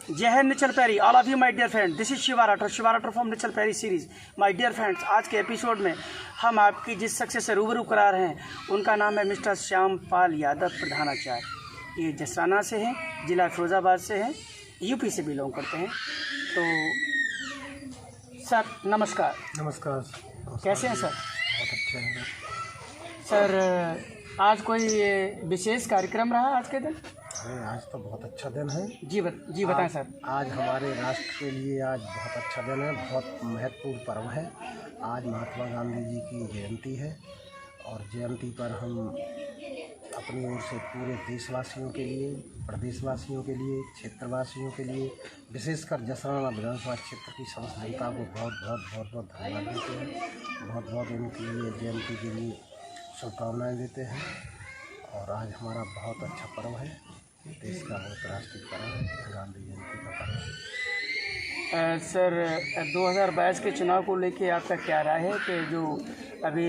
जय हिंद नेचर पैरी, all of you my dear friend, this is Shiva Rathore from nature पैरी सीरीज। माय डियर फ्रेंड्स, आज के एपिसोड में हम आपकी जिस शख्स से रूबरू करा रहे हैं उनका नाम है मिस्टर श्यामपाल यादव प्रधानाचार्य। ये जसराना से हैं, ज़िला फिरोज़ाबाद से हैं, यूपी से बिलोंग करते हैं। तो सर नमस्कार। नमस्कार। कैसे हैं सर? बहुत अच्छे हैं सर। आज कोई विशेष कार्यक्रम रहा आज के दिन? अरे आज तो बहुत अच्छा दिन है। जी बताएं सर। आज हमारे राष्ट्र के लिए आज बहुत अच्छा दिन है, बहुत महत्वपूर्ण पर्व है। आज महात्मा गांधी जी की जयंती है और जयंती पर हम अपनी ओर से पूरे देशवासियों के लिए, प्रदेशवासियों के लिए, क्षेत्रवासियों के लिए, विशेषकर जसराना विधानसभा क्षेत्र की समस्त जनता को बहुत बहुत धन्यवाद देते हैं। बहुत उनके लिए जयंती के लिए शुभकामनाएँ देते हैं। और आज हमारा बहुत अच्छा पर्व है, देश का बहुत राष्ट्रीय पर्व है, गांधी जयंती का पर्व है। सर 2022 के चुनाव को लेके आपका क्या राय है कि जो अभी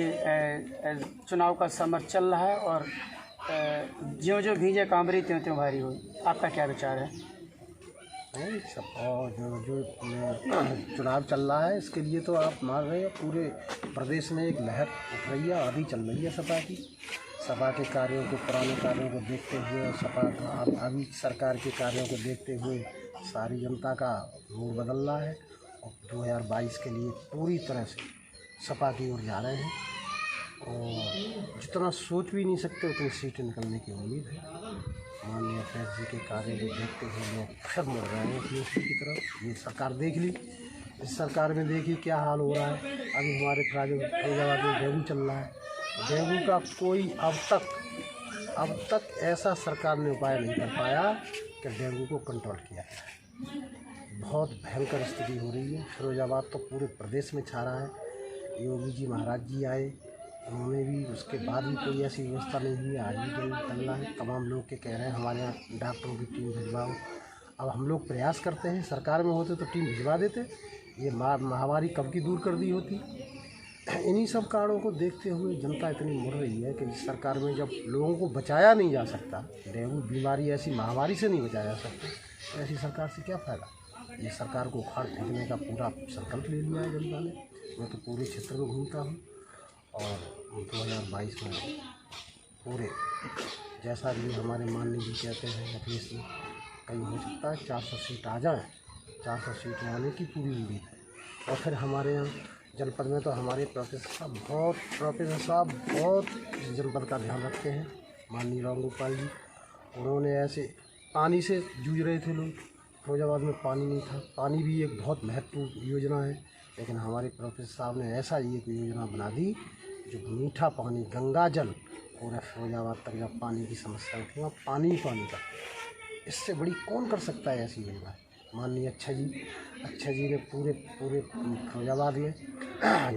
चुनाव का समर चल रहा है और ज्यों भीजे कांवरी त्यों भारी हो, आपका क्या विचार है? नहीं सब और जो चुनाव चल रहा है इसके लिए तो आप मान रहे हैं पूरे प्रदेश में एक लहर उठ रही है, आधी चल रही है सपा के कार्यों को, पुराने कार्यों को देखते हुए और सपा अभी सरकार के कार्यों को देखते हुए सारी जनता का मूड बदल रहा है और 2022 के लिए पूरी तरह से सपा की ओर जा रहे हैं और जितना सोच भी नहीं सकते उतनी सीटें निकलने की उम्मीद है। माननीय अध्यक्ष जी के कार्य को देखते हुए लोग फिर मुड़ रहे हैं अपनी की तरफ। ये सरकार देख ली, इस सरकार में देखिए क्या हाल हो रहा है। अभी हमारे फिरोजाबाद में डेंगू चल रहा है। डेंगू का कोई अब तक ऐसा सरकार ने उपाय नहीं कर पाया कि डेंगू को कंट्रोल किया जाए। बहुत भयंकर स्थिति हो रही है। फिरोजाबाद तो पूरे प्रदेश में छा रहा है। योगी जी महाराज जी आए, उन्होंने भी उसके बाद भी कोई ऐसी व्यवस्था नहीं हुई। आज भी डेंगू चल रहा है। तमाम लोग के कह रहे हैं हमारे यहाँ डॉक्टरों की टीम भिजवाओ। अब हम लोग प्रयास करते हैं, सरकार में होते तो टीम भिजवा देते, ये महामारी कब की दूर कर दी होती। इन्हीं सब कारणों को देखते हुए जनता इतनी मुड़ रही है कि इस सरकार में जब लोगों को बचाया नहीं जा सकता, डेंगू बीमारी ऐसी महामारी से नहीं बचाया जा सकता, तो ऐसी सरकार से क्या फ़ायदा। ये सरकार को उखाड़ फेंकने का पूरा संकल्प ले लिया है जनता ने। मैं तो पूरे क्षेत्र में घूमता हूँ और 2022 में पूरे जैसा भी हमारे माननीय जी कहते हैं अखिलेश जी, कहीं हो सकता है 400 सीट आ जाए। 400 सीट आने की पूरी उम्मीद है। और फिर हमारे यहाँ जनपद में तो हमारे प्रोफेसर साहब बहुत जनपद का ध्यान रखते हैं। माननीय राम गोपाल जी, उन्होंने ऐसे पानी से जूझ रहे थे लोग, फिरोजाबाद में पानी नहीं था। पानी भी एक बहुत महत्वपूर्ण योजना है, लेकिन हमारे प्रोफेसर साहब ने ऐसा ही एक योजना बना दी जो मीठा पानी, गंगा जल पूरे फिरोजाबाद तक जब पानी की समस्या उठी वहाँ पानी ही पानी था। इससे बड़ी कौन कर सकता है ऐसी योजना। माननीय अच्छा जी ने पूरे फिरोजाबाद में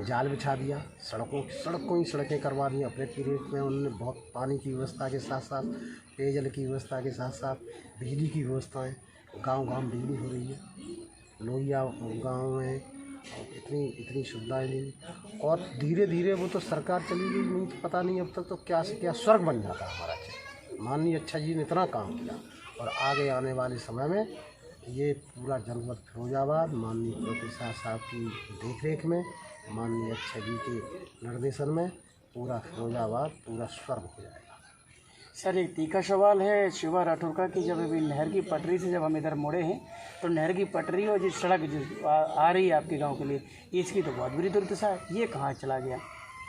जाल बिछा दिया, सड़कें करवा दी अपने पीरियड में। उन्होंने बहुत पानी की व्यवस्था के साथ साथ पेयजल की व्यवस्था के साथ साथ बिजली की व्यवस्थाएं, गांव बिजली हो रही है। लोहिया गांव में इतनी सुविधाएं नहीं, और धीरे धीरे वो तो सरकार चली गई, नहीं तो पता नहीं अब तक तो क्या से क्या स्वर्ग बन जाता हमारा क्षेत्र। माननीय अच्छा जी ने इतना काम किया और आगे आने वाले समय में ये पूरा जनपद फिरोजाबाद माननीय प्रोफेसर साहब की देखरेख में, माननीय अच्छा जी के निर्देशन में पूरा फिरोजाबाद पूरा स्वर्ग हो जाएगा। सर एक तीखा सवाल है शिवा राठौर का कि जब अभी नहर की पटरी से जब हम इधर मुड़े हैं तो नहर की पटरी और जिस सड़क जो आ रही है आपके गांव के लिए, ये इसकी तो बहुत बुरी दुर्दशा है। ये कहाँ चला गया?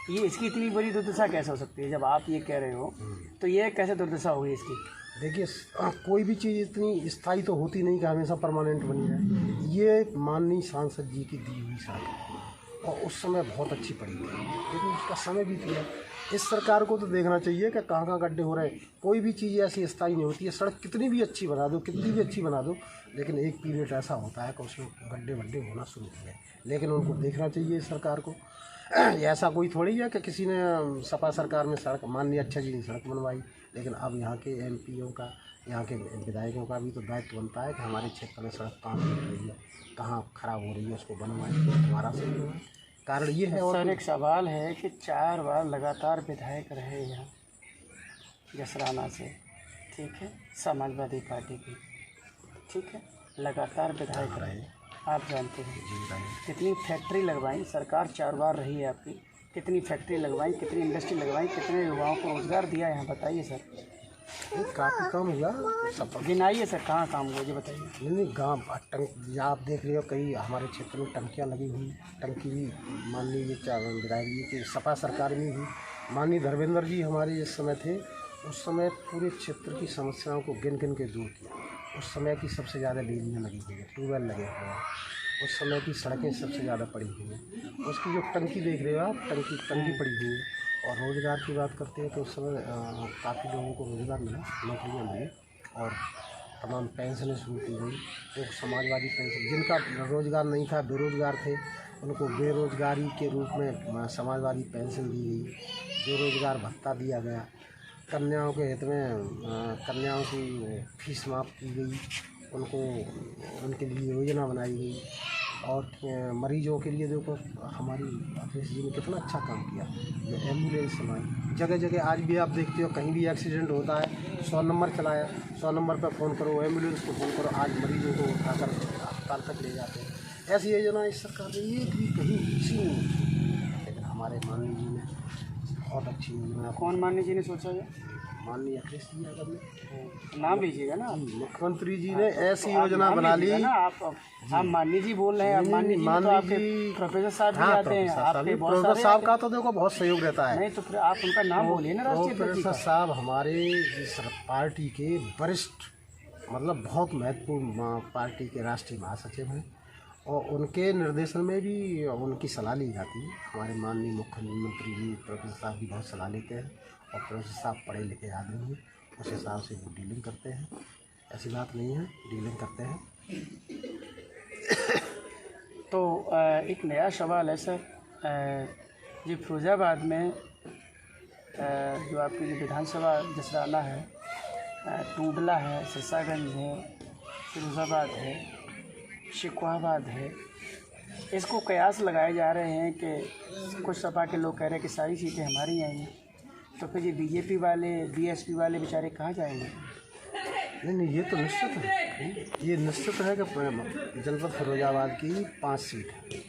ये इसकी इतनी बड़ी दुर्दशा कैसे हो सकती है? जब आप ये कह रहे हो तो ये कैसे दुर्दशा होगी इसकी? देखिए कोई भी चीज़ इतनी स्थायी तो होती नहीं कि हमेशा परमानेंट बनी रहे। ये माननीय सांसद जी की दी हुई सड़क और उस समय बहुत अच्छी पड़ी थी, लेकिन उसका समय भी किया। इस सरकार को तो देखना चाहिए कि कहाँ गड्ढे हो रहे हैं। कोई भी चीज़ ऐसी स्थायी नहीं होती है। सड़क कितनी भी अच्छी बना दो, लेकिन एक पीरियड ऐसा होता है कि उसमें गड्ढे होना शुरू हो गए। लेकिन उनको देखना चाहिए इस सरकार को। ऐसा कोई थोड़ी है कि किसी ने सपा सरकार में सड़क, माननीय अच्छा जी ने सड़क बनवाई, लेकिन अब यहाँ के एमपीओ का, यहाँ के विधायकों का भी तो दायित्व बनता है कि हमारे क्षेत्र में सड़क कहाँ टूट रही है, कहाँ खराब हो रही है, उसको बनवाएं। हमारा सही है, कारण ये है। और सर एक सवाल है कि 4 बार लगातार विधायक रहे यहाँ जसराना से, ठीक है, समाजवादी पार्टी की, ठीक है, लगातार विधायक रहे, आप जानते हैं जी रहे। कितनी फैक्ट्री लगवाई सरकार, 4 बार रही है आपकी, कितनी फैक्ट्री लगवाई, कितनी इंडस्ट्री लगवाई, कितने युवाओं को रोज़गार दिया यहाँ, बताइए सर। काफ़ी कम हुआ सब। गिनाइए सर, कहाँ काम हुआ ये बताइए। नहीं गाँव आप देख रहे हो कई हमारे क्षेत्र में टंकियाँ लगी हुई, टंकी भी माननीय विधायक जी की सपा सरकार में भी माननीय धर्मेंद्र जी हमारे जिस समय थे उस समय पूरे क्षेत्र की समस्याओं को गिन गिन के दूर किया। उस समय की सबसे ज़्यादा डेयरियाँ लगी हुई है, ट्यूबवेल लगे हुए हैं, उस समय की सड़कें सबसे ज़्यादा पड़ी हुई हैं। उसकी जो टंकी देख रहे हो आप, टंकी पड़ी हुई है। और रोज़गार की बात करते हैं तो उस समय काफ़ी लोगों को रोज़गार मिला, नौकरियाँ मिली और तमाम पेंशनें शुरू की गई। तो समाजवादी पेंशन, जिनका रोज़गार नहीं था, बेरोज़गार थे, उनको बेरोज़गारी के रूप में समाजवादी पेंशन दी गई, बेरोज़गार भत्ता दिया गया, कन्याओं के हित में कन्याओं की फीस माफ़ की गई, उनको उनके लिए योजना बनाई गई। और मरीजों के लिए देखो हमारी अखिलेश जी ने कितना अच्छा काम किया, जो एम्बुलेंस चलाई जगह जगह। आज भी आप देखते हो कहीं भी एक्सीडेंट होता है 100 नंबर चलाया, 100 नंबर पर फ़ोन करो, एम्बुलेंस को फ़ोन करो, आज मरीजों को उठाकर अस्पताल तक ले जाते हैं। ऐसी योजना इस सरकार ने ये भी कहीं किसी नहीं, लेकिन हमारे माननीय जी ने बहुत अच्छी योजना। कौन माननीय जी ने सोचा ये? माननीय अखिलेश जी यादव ने, नाम लीजिएगा ना, मुख्यमंत्री जी ने ऐसी योजना बना ली ना। आप माननीय जी बोल रहे हैं, आप माननीय जी तो आपके प्रोफेसर साहब भी आते हैं, आपके बहुत सारे प्रोफेसर साहब का तो देखो बहुत सहयोग रहता है। नहीं तो फिर आप उनका नाम बोलिए ना। राष्ट्रीय प्रोफेसर साहब हमारे जिस पार्टी के वरिष्ठ, मतलब बहुत महत्वपूर्ण पार्टी के राष्ट्रीय महासचिव हैं और उनके निर्देशन में भी उनकी सलाह ली जाती है। हमारे माननीय मुख्यमंत्री जी प्रोफेसर साहब भी बहुत सलाह लेते हैं और प्रोफेसर साहब पढ़े लिखे आदमी हैं, उस हिसाब से वो डीलिंग करते हैं। ऐसी बात नहीं है, डीलिंग करते हैं। तो एक नया सवाल है सर, जी फिरोजाबाद में जो आपकी जो विधानसभा जसराना है, टूडला है, सिरसागंज है, फिरोजाबाद है, शिकवाबाद है, इसको कयास लगाए जा रहे हैं कि कुछ सपा के लोग कह रहे हैं कि सारी सीटें हमारी आएंगी, तो फिर ये बीजेपी वाले, बीएसपी वाले बेचारे कहाँ जाएंगे? नहीं, ये तो निश्चित है, ये निश्चित है कि जनपद फिरोजाबाद की 5 सीट है,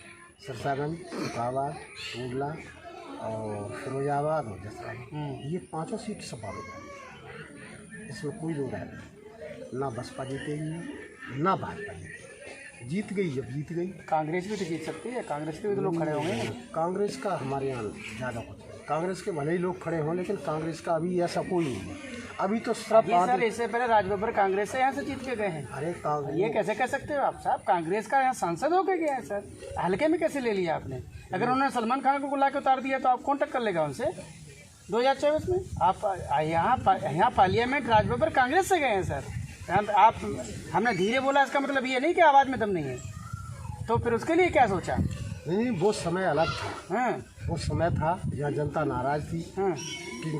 सिरसागंज, शिकवाबाद, टूडला और फिरोजाबाद और जसराना, ये 5 सीट सपा में जाएगी। इसमें कोई दो राय नहीं, ना बसपा जीतेगी ना भाजपा जीतेगी। जीत गई, जब जीत गई। कांग्रेस भी तो जीत सकती है, कांग्रेस के भी तो लोग खड़े होंगे। कांग्रेस का हमारे यहाँ ज़्यादा कुछ नहीं, कांग्रेस के भले ही लोग खड़े हों लेकिन कांग्रेस का अभी ऐसा कोई नहीं है। अभी तो सिर्फ सर इससे पहले राजबब्बर कांग्रेस से यहाँ से जीत के गए हैं। अरे ये कैसे कह सकते हो आप साहब? कांग्रेस का यहाँ सांसद होकर गया है सर, हल्के में कैसे ले लिया आपने? अगर उन्होंने सलमान खान को बुला के उतार दिया तो आप कौन टक्कर लेगा उनसे 2024 में? आप यहाँ पार्लियामेंट राजबब्बर कांग्रेस से गए हैं सर। आप हमने धीरे बोला, इसका मतलब ये नहीं कि आवाज़ में दम नहीं है, तो फिर उसके लिए क्या सोचा? नहीं, वो समय अलग था। हाँ, वो समय था जहाँ जनता नाराज़ थी। हाँ,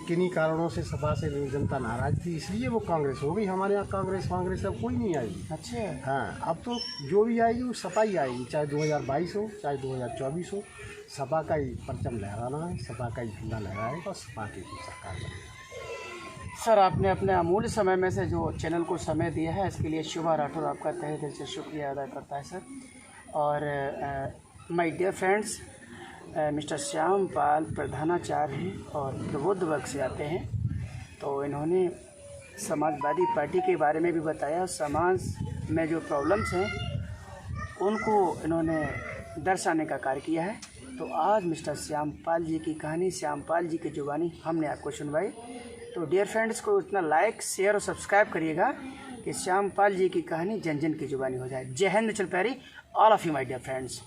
किन्हीं कारणों से सपा से जनता नाराज़ थी, इसलिए वो कांग्रेस हो गई। हमारे यहाँ कांग्रेस अब कोई नहीं आएगी। अच्छा, हाँ, अब तो जो भी आएगी वो सपा ही आएगी, चाहे 2022 हो चाहे 2024 हो, सपा का ही परचम लहराना है, सपा का ही झंडा लहराएगा और सपा की सरकार बनेगी। सर आपने अपने अमूल्य समय में से जो चैनल को समय दिया है, इसके लिए शिवा राठौर आपका तहे दिल से शुक्रिया अदा करता है सर। और my dear friends, mister Shyampal प्रधानाचार्य हैं और प्रबुद्ध वर्ग से आते हैं, तो इन्होंने समाजवादी पार्टी के बारे में भी बताया। समाज में जो प्रॉब्लम्स हैं उनको इन्होंने दर्शाने का कार्य किया है। तो आज मिस्टर श्यामपाल जी की कहानी, श्यामपाल जी की जुबानी हमने आपको सुनवाई। तो डियर फ्रेंड्स को इतना लाइक, शेयर और सब्सक्राइब करिएगा कि श्यामपाल जी की कहानी जन जन की जुबानी हो जाए। जय हिंद, चल प्यारी, all of you my dear friends.